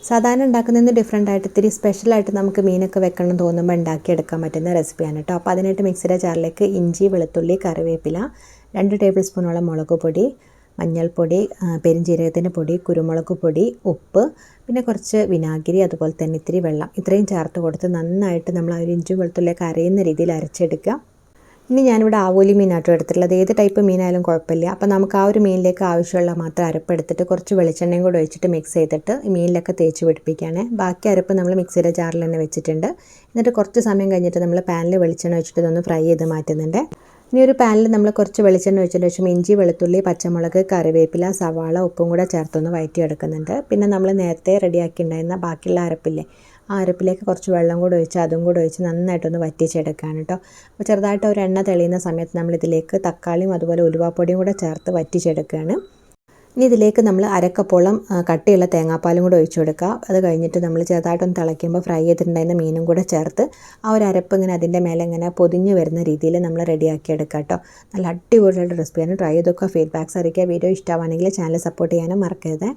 സാധാരണ ഉണ്ടാക്കുന്നതിന് ഡിഫറെൻ്റ് ആയിട്ട് ഇത്തിരി സ്പെഷ്യലായിട്ട് നമുക്ക് മീനൊക്കെ വെക്കണം തോന്നുമ്പോൾ ഉണ്ടാക്കിയെടുക്കാൻ പറ്റുന്ന റെസിപ്പിയാണ് കേട്ടോ. അപ്പോൾ അതിനായിട്ട് മിക്സിയുടെ ജാറിലേക്ക് ഇഞ്ചി, വെളുത്തുള്ളി, കറിവേപ്പില, 2 ടേബിൾ സ്പൂണോളം മുളക് പൊടി, മഞ്ഞൾപ്പൊടി, പെരുംജീരകത്തിൻ്റെ പൊടി, കുരുമുളക് പൊടി, ഉപ്പ്, പിന്നെ കുറച്ച് വിനാഗിരി, അതുപോലെ തന്നെ ഇത്തിരി വെള്ളം, ഇത്രയും ചേർത്ത് കൊടുത്ത് നന്നായിട്ട് നമ്മൾ ആ ഒരു ഇഞ്ചി വെളുത്തുള്ളിയൊക്കെ അരയുന്ന രീതിയിൽ അരച്ചെടുക്കുക. ഇനി ഞാനിവിടെ ആവോലി മീനാട്ടോ എടുത്തിട്ടുള്ളത്. ഏത് ടൈപ്പ് മീനായാലും കുഴപ്പമില്ല. അപ്പോൾ നമുക്ക് ആ ഒരു മീനിലേക്ക് ആവശ്യമുള്ള മാത്രം അരപ്പെടുത്തിട്ട് കുറച്ച് വെളിച്ചെണ്ണയും കൂടെ ഒഴിച്ചിട്ട് മിക്സ് ചെയ്തിട്ട് മീനിലൊക്കെ തേച്ച് പിടിപ്പിക്കുകയാണ്. ബാക്കി അരപ്പ് നമ്മൾ മിക്സിയുടെ ജാറിൽ തന്നെ വെച്ചിട്ടുണ്ട്. എന്നിട്ട് കുറച്ച് സമയം കഴിഞ്ഞിട്ട് നമ്മൾ പാനിൽ വെളിച്ചെണ്ണ ഒഴിച്ചിട്ട് ഇതൊന്ന് ഫ്രൈ ചെയ്ത് മാറ്റുന്നുണ്ട്. ഇനി ഒരു പാനിൽ നമ്മൾ കുറച്ച് വെളിച്ചെണ്ണ ഒഴിച്ചതിന് ശേഷം ഇഞ്ചി, വെളുത്തുള്ളി, പച്ചമുളക്, കറിവേപ്പില, സവാള, ഉപ്പും കൂടെ ചേർത്തൊന്ന് വഴറ്റിയെടുക്കുന്നുണ്ട്. പിന്നെ നമ്മൾ നേരത്തെ റെഡിയാക്കി ഉണ്ടായിരുന്ന ബാക്കിയുള്ള അരപ്പില്ലേ, ആ അരപ്പിലേക്ക് കുറച്ച് വെള്ളം കൂടെ ഒഴിച്ച് അതും കൂടെ ഒഴിച്ച് നന്നായിട്ടൊന്ന് വറ്റിച്ചെടുക്കുകയാണ് കേട്ടോ. അപ്പോൾ ചെറുതായിട്ട് ഒരു എണ്ണ തെളിയുന്ന സമയത്ത് നമ്മളിതിലേക്ക് തക്കാളിയും അതുപോലെ ഉലുവാപ്പൊടിയും കൂടെ ചേർത്ത് വറ്റിച്ചെടുക്കുകയാണ്. ഇനി ഇതിലേക്ക് നമ്മൾ അരക്കപ്പോളം കട്ടിയുള്ള തേങ്ങാപ്പാലും കൂടെ ഒഴിച്ചു കൊടുക്കുക. അത് കഴിഞ്ഞിട്ട് നമ്മൾ ചെറുതായിട്ടൊന്ന് തിളയ്ക്കുമ്പോൾ ഫ്രൈ ചെയ്തിട്ടുണ്ടായിരുന്ന മീനും കൂടെ ചേർത്ത് ആ ഒരു അരപ്പ് ഇങ്ങനെ അതിൻ്റെ മേലെ ഇങ്ങനെ പൊതിഞ്ഞ് വരുന്ന രീതിയിൽ നമ്മൾ റെഡിയാക്കി എടുക്കുക കേട്ടോ. നല്ല അടിപൊളിയായിട്ട് റെസിപ്പിയാണ്. ട്രൈ ചെയ്തൊക്കെ ഫീഡ്ബാക്ക്സ് അറിയിക്കുക. വീഡിയോ ഇഷ്ടമാണെങ്കിൽ ചാനൽ സപ്പോർട്ട് ചെയ്യാനും മറക്കരുത്.